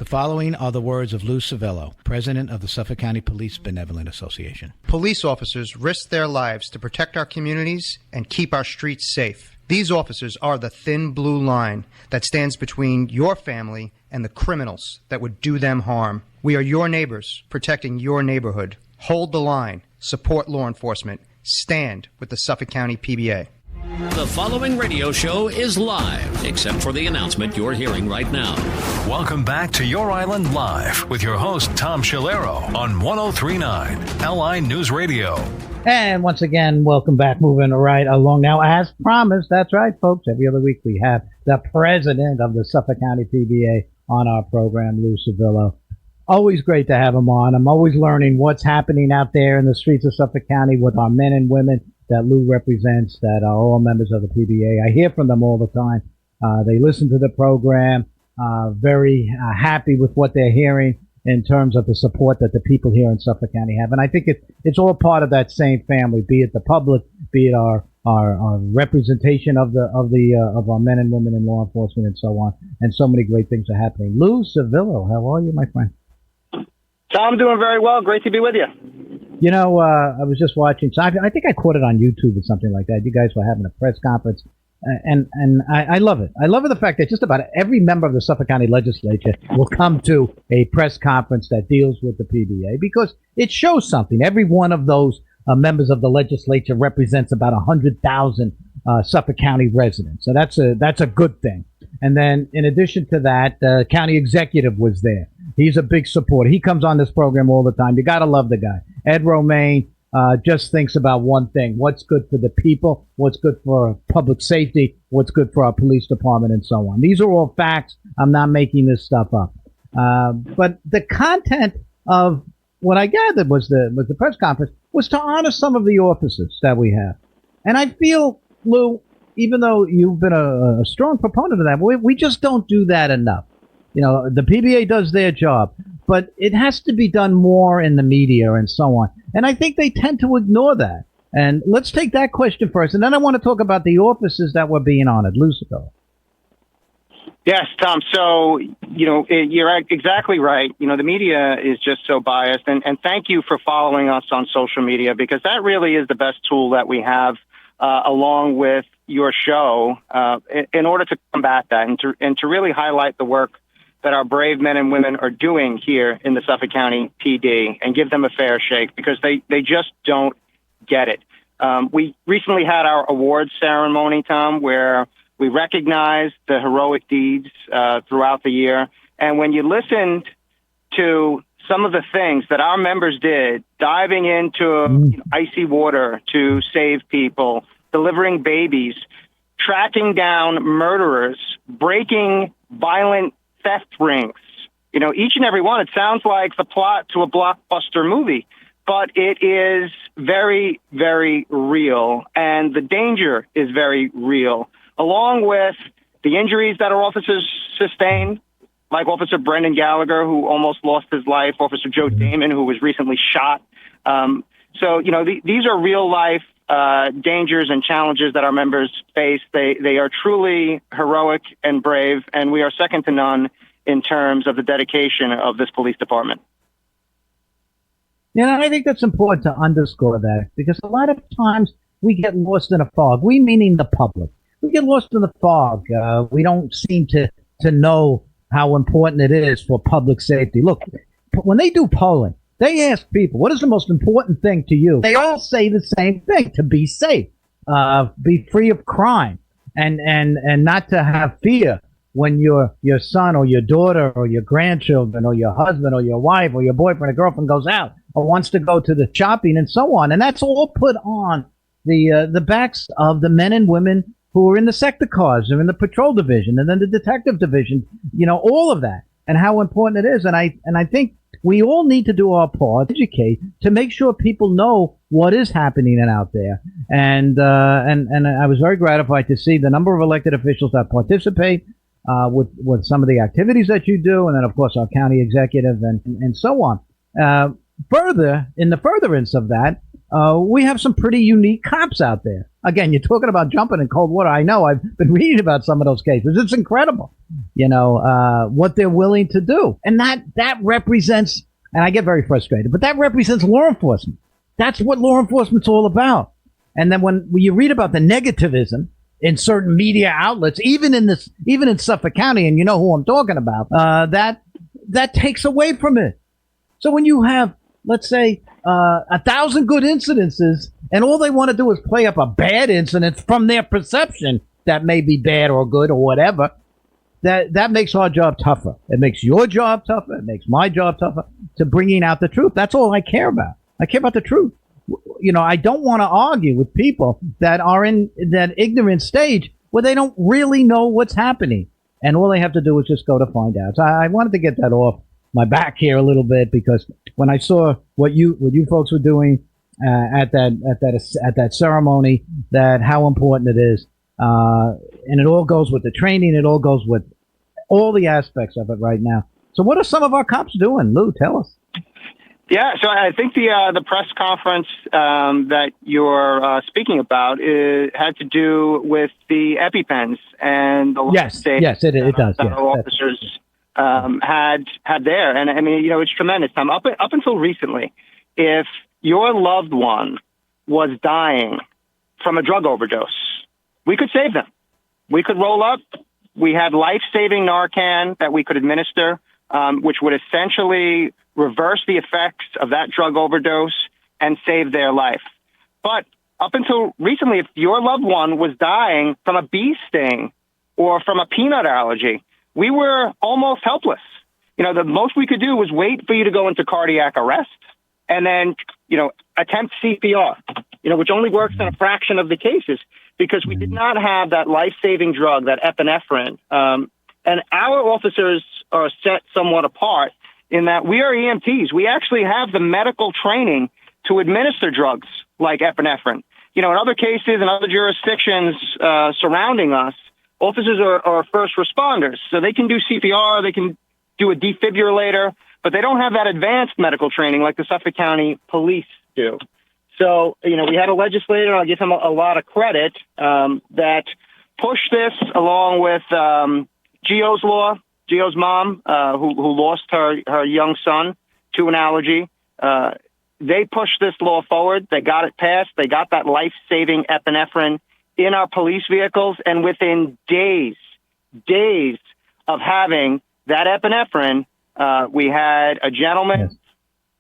The following are the words of Lou Civello, president of the Suffolk County Police Benevolent Association. Police officers risk their lives to protect our communities and keep our streets safe. These officers are the thin blue line that stands between your family and the criminals that would do them harm. We are your neighbors, protecting your neighborhood. Hold the line. Support law enforcement. Stand with the Suffolk County PBA. The following radio show is live, except for the announcement you're hearing right now. Welcome back to Your Island Live with your host, Tom Schiliro, on 103.9 LI News Radio. And once again, welcome back. Moving right along now. As promised, that's right, folks. Every other week we have the president of the Suffolk County PBA on our program, Lou Civello. Always great to have him on. I'm always learning what's happening out there in the streets of Suffolk County with our men and women that Lou represents, that are all members of the PBA. I hear from them all the time. They listen to the program, very happy with what they're hearing in terms of the support that the people here in Suffolk County have. And I think it's all part of that same family, be it the public, be it our representation of our men and women in law enforcement and so on. And so many great things are happening. Lou Civello, how are you, my friend? Tom, doing very well. Great to be with you. You know, I was just watching. So I think I caught it on YouTube or something like that. You guys were having a press conference, and I love it. I love the fact that just about every member of the Suffolk County Legislature will come to a press conference that deals with the PBA because it shows something. Every one of those members of the legislature represents about 100,000 Suffolk County residents. So that's a good thing. And then in addition to that, the county executive was there. He's a big supporter. He comes on this program all the time. You got to love the guy. Ed Romaine just thinks about one thing: what's good for the people, what's good for public safety, what's good for our police department, and so on. These are all facts. I'm not making this stuff up. But the content of what I gathered was the press conference was to honor some of the officers that we have. And I feel, Lou, even though you've been a strong proponent of that, we just don't do that enough. You know, the PBA does their job, but it has to be done more in the media and so on. And I think they tend to ignore that. And let's take that question first. And then I want to talk about the officers that were being honored. Lucifer. Yes, Tom. So, you know, you're exactly right. You know, the media is just so biased. And thank you for following us on social media, because that really is the best tool that we have, along with your show, in order to combat that and to really highlight the work that our brave men and women are doing here in the Suffolk County PD and give them a fair shake, because they just don't get it. We recently had our awards ceremony, Tom, where we recognized the heroic deeds throughout the year. And when you listened to some of the things that our members did, diving into icy water to save people, delivering babies, tracking down murderers, breaking violent theft rings, you know, each and every one, it sounds like the plot to a blockbuster movie, but it is very, very real. And the danger is very real, along with the injuries that our officers sustained, like Officer Brendan Gallagher, who almost lost his life, Officer Joe Damon, who was recently shot. So, you know, these are real life dangers and challenges that our members face. They are truly heroic and brave, and we are second to none in terms of the dedication of this police department. Yeah, I think that's important to underscore that, because a lot of times we get lost in a fog. We, meaning the public, we get lost in the fog. We don't seem to know how important it is for public safety. Look, when they do polling, they ask people, what is the most important thing to you? They all say the same thing: to be safe, be free of crime, and not to have fear when your son or your daughter or your grandchildren or your husband or your wife or your boyfriend or girlfriend goes out or wants to go to the shopping and so on. And that's all put on the backs of the men and women who are in the sector cars or in the patrol division and then the detective division, you know, all of that, and how important it is. And I think we all need to do our part, educate, to make sure people know what is happening out there. And I was very gratified to see the number of elected officials that participate with some of the activities that you do, and then of course our county executive and so on. Further, in the furtherance of that, we have some pretty unique cops out there. Again, you're talking about jumping in cold water. I know. I've been reading about some of those cases. It's incredible, what they're willing to do. And that represents, and I get very frustrated, but that represents law enforcement. That's what law enforcement's all about. And then when you read about the negativism in certain media outlets, even in Suffolk County, and you know who I'm talking about, that takes away from it. So when you have, let's say, 1,000 good incidences, and all they want to do is play up a bad incident from their perception that may be bad or good or whatever, that makes our job tougher. It makes your job tougher. It makes my job tougher to bringing out the truth. That's all I care about. I care about the truth. I don't want to argue with people that are in that ignorant stage where they don't really know what's happening. And all they have to do is just go to find out. So I wanted to get that off my back here a little bit, because when I saw what you folks were doing at that ceremony, that how important it is, and it all goes with the training, it all goes with all the aspects of it right now. So what are some of our cops doing? Lou, tell us. Yeah, so I think the press conference that you're speaking about had to do with the EpiPens and the yes, it does. That our officers had there, and I mean, it's tremendous. Up until recently, if your loved one was dying from a drug overdose, we could save them. We could roll up. We had life-saving Narcan that we could administer, which would essentially reverse the effects of that drug overdose and save their life. But up until recently, if your loved one was dying from a bee sting or from a peanut allergy, we were almost helpless. The most we could do was wait for you to go into cardiac arrest and then, attempt CPR, which only works in a fraction of the cases because we did not have that life-saving drug, that epinephrine. And our officers are set somewhat apart in that we are EMTs. We actually have the medical training to administer drugs like epinephrine. In other cases, in other jurisdictions surrounding us, officers are first responders. So they can do CPR, they can do a defibrillator, but they don't have that advanced medical training like the Suffolk County police do. So, we had a legislator, and I'll give him a lot of credit, that pushed this along with Gio's law. Gio's mom, who lost her young son to an allergy, they pushed this law forward. They got it passed. They got that life-saving epinephrine in our police vehicles. And within days of having that epinephrine, we had a gentleman,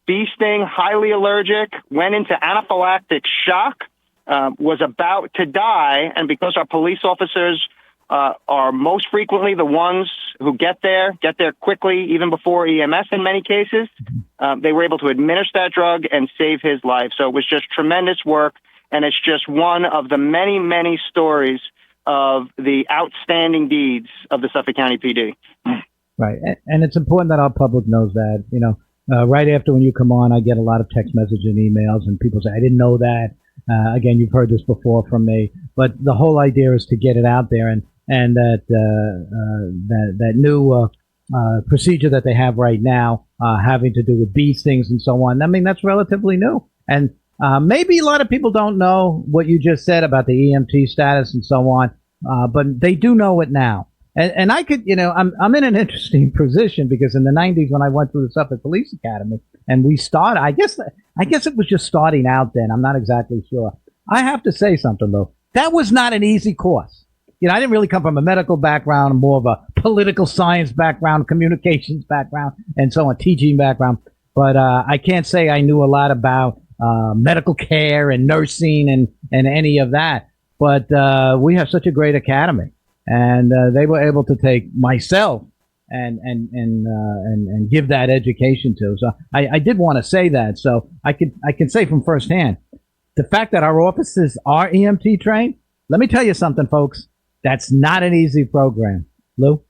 bee sting, highly allergic, went into anaphylactic shock, was about to die. And because our police officers are most frequently the ones who get there quickly, even before EMS in many cases, they were able to administer that drug and save his life. So it was just tremendous work, and it's just one of the many, many stories of the outstanding deeds of the Suffolk County PD. Right, and it's important that our public knows that. Right after when you come on, I get a lot of text messages and emails, and people say, I didn't know that. Again, you've heard this before from me, but the whole idea is to get it out there, and that new procedure that they have right now, having to do with bee stings and so on. I mean, that's relatively new, and maybe a lot of people don't know what you just said about the EMT status and so on, but they do know it now. And I could, I'm in an interesting position because in the 90s when I went through the Suffolk Police Academy and we started, I guess it was just starting out then. I'm not exactly sure. I have to say something though. That was not an easy course. I didn't really come from a medical background, more of a political science background, communications background, and so on, teaching background. But I can't say I knew a lot about medical care and nursing and any of that. But we have such a great academy. And they were able to take myself and give that education to. So I did want to say that. So I can say from firsthand, the fact that our officers are EMT trained. Let me tell you something, folks. That's not an easy program, Lou.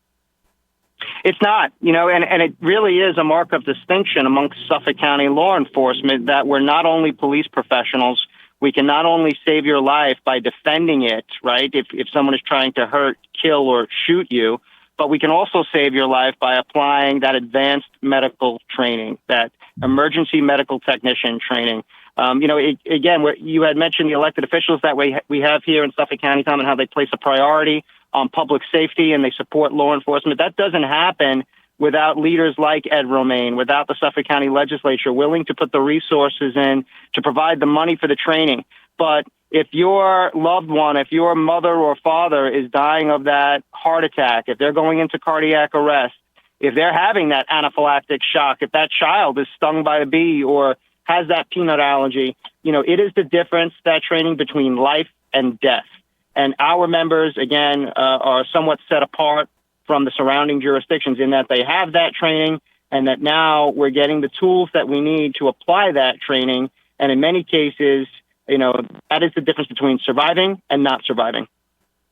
It's not, and it really is a mark of distinction amongst Suffolk County law enforcement that we're not only police professionals. We can not only save your life by defending it, right, if someone is trying to hurt, kill, or shoot you, but we can also save your life by applying that advanced medical training that emergency medical technician training. You had mentioned the elected officials that we have here in Suffolk County, Tom, and how they place a priority on public safety and they support law enforcement. That doesn't happen without leaders like Ed Romaine, without the Suffolk County legislature willing to put the resources in to provide the money for the training. But if your loved one, if your mother or father is dying of that heart attack, if they're going into cardiac arrest, if they're having that anaphylactic shock, if that child is stung by a bee or has that peanut allergy, it is the difference, that training, between life and death. And our members, again, are somewhat set apart from the surrounding jurisdictions in that they have that training and that now we're getting the tools that we need to apply that training. And in many cases, that is the difference between surviving and not surviving.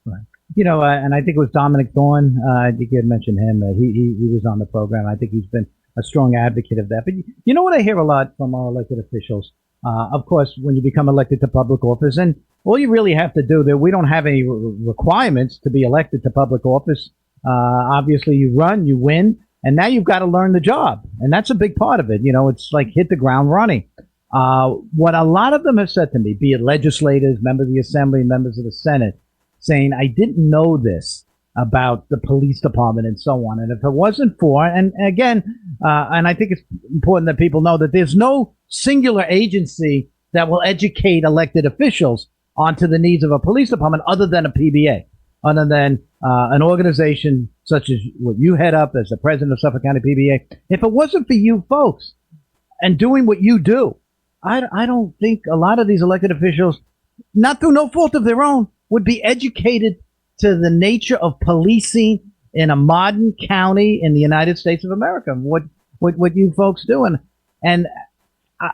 Right. And I think it was Dominic Thorne. I think you had mentioned him. He was on the program. I think he's been a strong advocate of that. But you know what I hear a lot from our elected officials? Of course, when you become elected to public office, and all you really have to do, we don't have any requirements to be elected to public office. Obviously, you run, you win, and now you've got to learn the job. And that's a big part of it. It's like hit the ground running. What a lot of them have said to me, be it legislators, members of the Assembly, members of the Senate, saying, I didn't know this about the police department and so on. And if it wasn't for, and again, and I think it's important that people know that there's no singular agency that will educate elected officials onto the needs of a police department other than a PBA, other than an organization such as what you head up as the president of Suffolk County PBA. If it wasn't for you folks and doing what you do, I don't think a lot of these elected officials, not through no fault of their own, would be educated to the nature of policing in a modern county in the United States of America. What you folks do. And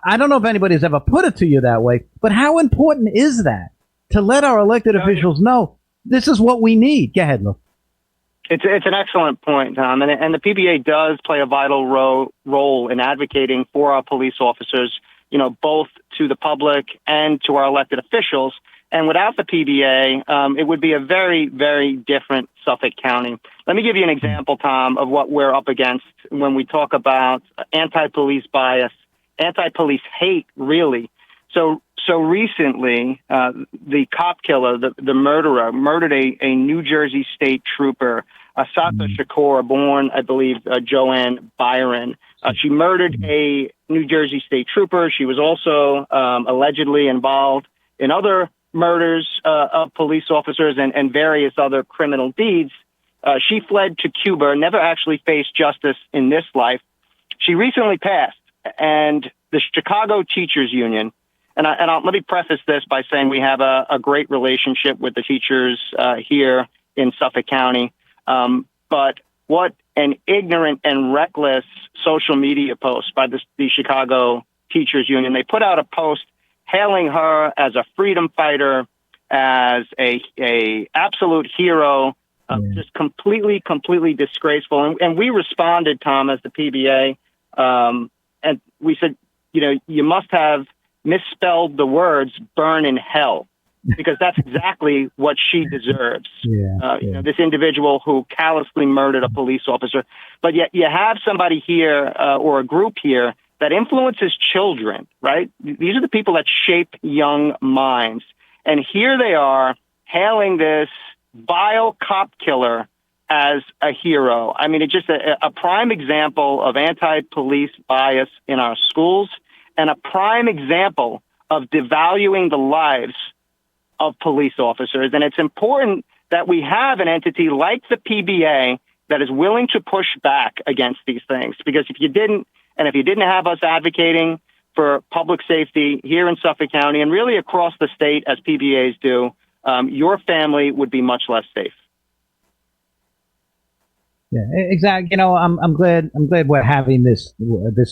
I don't know if anybody's ever put it to you that way, but how important is that to let our elected officials know this is what we need? Go ahead, Lou. It's an excellent point, Tom. And the PBA does play a vital role in advocating for our police officers, both to the public and to our elected officials. And without the PBA, it would be a very, very different Suffolk County. Let me give you an example, Tom, of what we're up against when we talk about anti-police bias, anti-police hate, really. So recently, the cop killer, the murderer, murdered a New Jersey state trooper, Asata Shakur, born, I believe, Joanne Byron. She murdered a New Jersey state trooper. She was also allegedly involved in other murders of police officers and various other criminal deeds. She fled to Cuba, never actually faced justice in this life. She recently passed, and the Chicago Teachers Union, and let me preface this by saying we have a great relationship with the teachers here in Suffolk County, but what an ignorant and reckless social media post by the Chicago Teachers Union. They put out a post hailing her as a freedom fighter, as a absolute hero, just completely disgraceful. And we responded, Tom, as the PBA, and we said, you must have misspelled the words "burn in hell," because that's exactly what she deserves. This individual who callously murdered a police officer. But yet you have somebody here or a group here that influences children, right? These are the people that shape young minds. And here they are hailing this vile cop killer as a hero. I mean, it's just a prime example of anti-police bias in our schools and a prime example of devaluing the lives of police officers. And it's important that we have an entity like the PBA that is willing to push back against these things, because if you didn't have us advocating for public safety here in Suffolk County and really across the state as PBAs do, your family would be much less safe. Yeah, exactly. I'm glad we're having this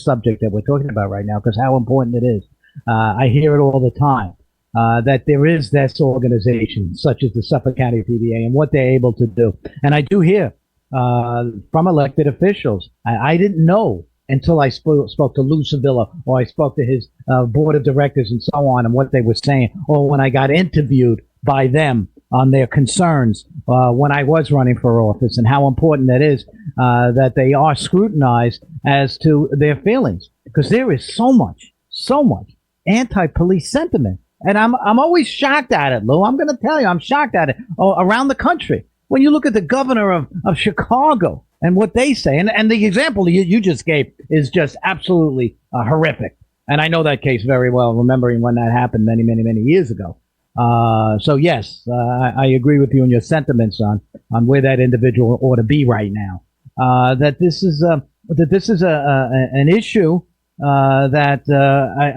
subject that we're talking about right now, because how important it is. I hear it all the time, that there is this organization such as the Suffolk County PBA and what they're able to do. And I do hear from elected officials. I didn't know until I spoke to Lou Civello, or I spoke to his board of directors and so on, and what they were saying, or when I got interviewed by them on their concerns when I was running for office, and how important that is that they are scrutinized as to their feelings. because there is so much anti-police sentiment. And I'm always shocked at it, Lou. I'm going to tell you, I'm shocked at it around the country. When you look at the governor of Chicago and what they say, and the example you just gave is just absolutely horrific. And I know that case very well, remembering when that happened many, many, many years ago. So yes, I agree with you in your sentiments on where that individual ought to be right now. That this is an issue that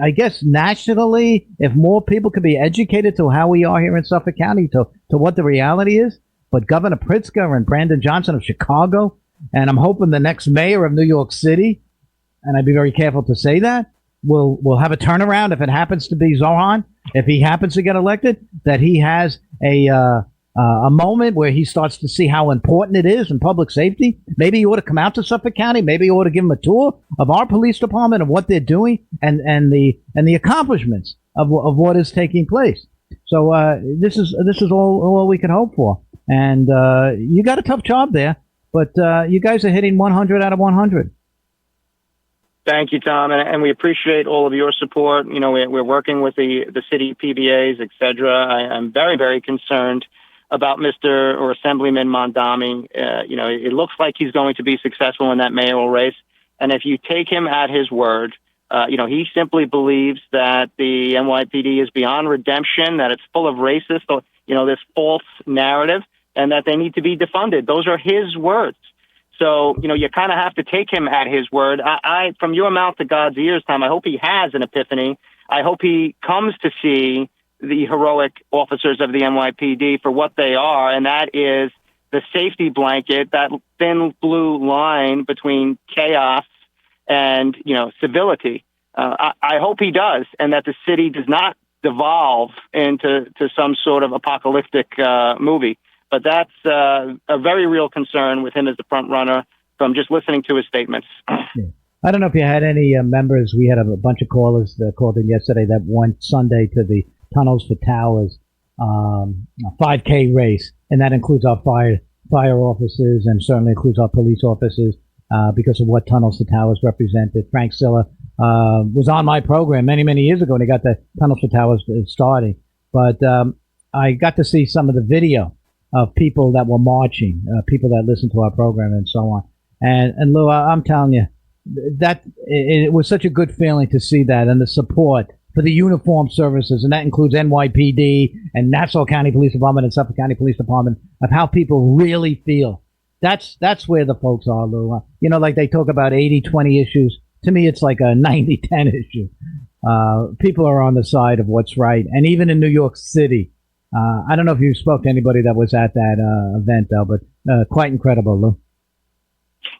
I guess nationally, if more people could be educated to how we are here in Suffolk County, to what the reality is. But Governor Pritzker and Brandon Johnson of Chicago, and I'm hoping the next mayor of New York City, and I'd be very careful to say that, will have a turnaround if it happens to be Zoran, if he happens to get elected, that he has a moment where he starts to see how important it is in public safety. Maybe he ought to come out to Suffolk County. Maybe he ought to give him a tour of our police department and what they're doing and the accomplishments of what is taking place. So this is all we can hope for. And you got a tough job there, but you guys are hitting 100 out of 100. Thank you, Tom, and we appreciate all of your support. You know, we're working with the city PBAs, et cetera. I'm very, very concerned about Mr. or Assemblyman Mondami. You know, it looks like he's going to be successful in that mayoral race. And if you take him at his word, you know, he simply believes that the NYPD is beyond redemption, that it's full of racist, you know, this false narrative, and that they need to be defunded. Those are his words. So, you know, you kind of have to take him at his word. I from your mouth to God's ears, Tom, I hope he has an epiphany. I hope he comes to see the heroic officers of the NYPD for what they are, and that is the safety blanket, that thin blue line between chaos and, you know, civility. I hope he does, and that the city does not devolve into some sort of apocalyptic movie. But that's a very real concern with him as the front runner from just listening to his statements. Yeah. I don't know if you had any members. We had a bunch of callers that called in yesterday that went Sunday to the Tunnels for Towers 5K race, and that includes our fire officers and certainly includes our police officers because of what Tunnels for Towers represented. Frank Silla was on my program many, many years ago when he got the Tunnels for Towers starting. But I got to see some of the video of people that were marching, people that listened to our program and so on. And Lou, I'm telling you, that it was such a good feeling to see that and the support for the uniformed services, and that includes NYPD and Nassau County Police Department and Suffolk County Police Department, of how people really feel. That's where the folks are, Lou. You know, like they talk about 80-20 issues. To me, it's like a 90-10 issue. People are on the side of what's right. And even in New York City, I don't know if you spoke to anybody that was at that event, though, but quite incredible, Lou.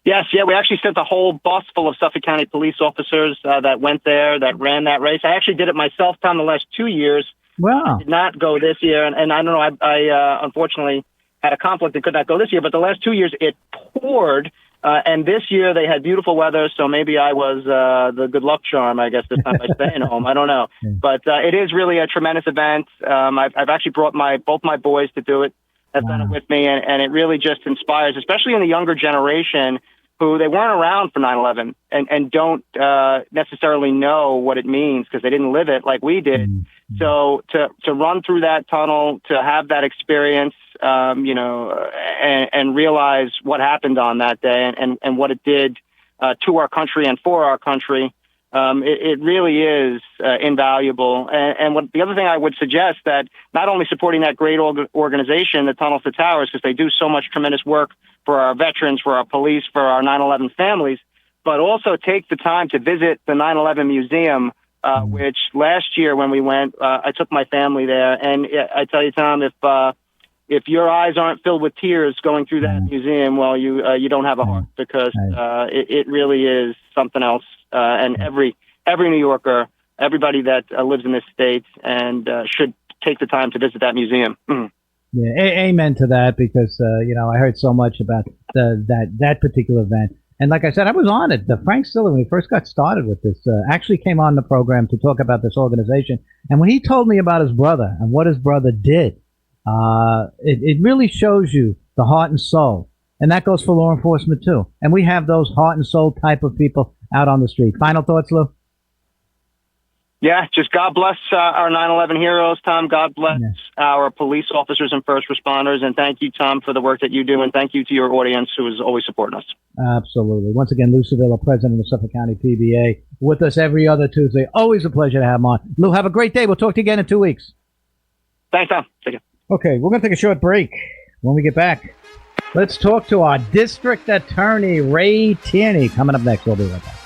Yes, yeah, we actually sent a whole bus full of Suffolk County police officers that went there, that ran that race. I actually did it myself, Tom, the last 2 years. Wow. I did not go this year, and I don't know, I unfortunately had a conflict and could not go this year, but the last 2 years it poured, and this year they had beautiful weather, so maybe I was the good luck charm, I guess, this time by staying home. I don't know. But it is really a tremendous event. I've actually brought both my boys to do it. Have done it with me, and it really just inspires, especially in the younger generation who they weren't around for 9/11 and don't necessarily know what it means because they didn't live it like we did. Mm-hmm. So to run through that tunnel, to have that experience, you know, and realize what happened on that day and what it did to our country and for our country. It really is invaluable. And the other thing I would suggest, that not only supporting that great organization, the Tunnels to Towers, because they do so much tremendous work for our veterans, for our police, for our 9/11 families, but also take the time to visit the 9/11 museum, which last year when we went, I took my family there. And I tell you, Tom, if your eyes aren't filled with tears going through that museum, well, you don't have a heart, because it really is something else. And every New Yorker, everybody that lives in this state, and should take the time to visit that museum. Mm. Yeah, amen to that, because you know, I heard so much about that particular event. And like I said, I was on it. Frank Silla, when he first got started with this, actually came on the program to talk about this organization. And when he told me about his brother and what his brother did, it really shows you the heart and soul. And that goes for law enforcement too. And we have those heart and soul type of people out on the street. Final thoughts, Lou? Yeah, just God bless our 9/11 heroes, Tom. God bless our police officers and first responders. And thank you, Tom, for the work that you do. And thank you to your audience who is always supporting us. Absolutely. Once again, Lou Civello, president of Suffolk County PBA, with us every other Tuesday. Always a pleasure to have him on. Lou, have a great day. We'll talk to you again in 2 weeks. Thanks, Tom. Take care. Okay, we're going to take a short break. When we get back, let's talk to our district attorney, Ray Tierney. Coming up next, we'll be right back.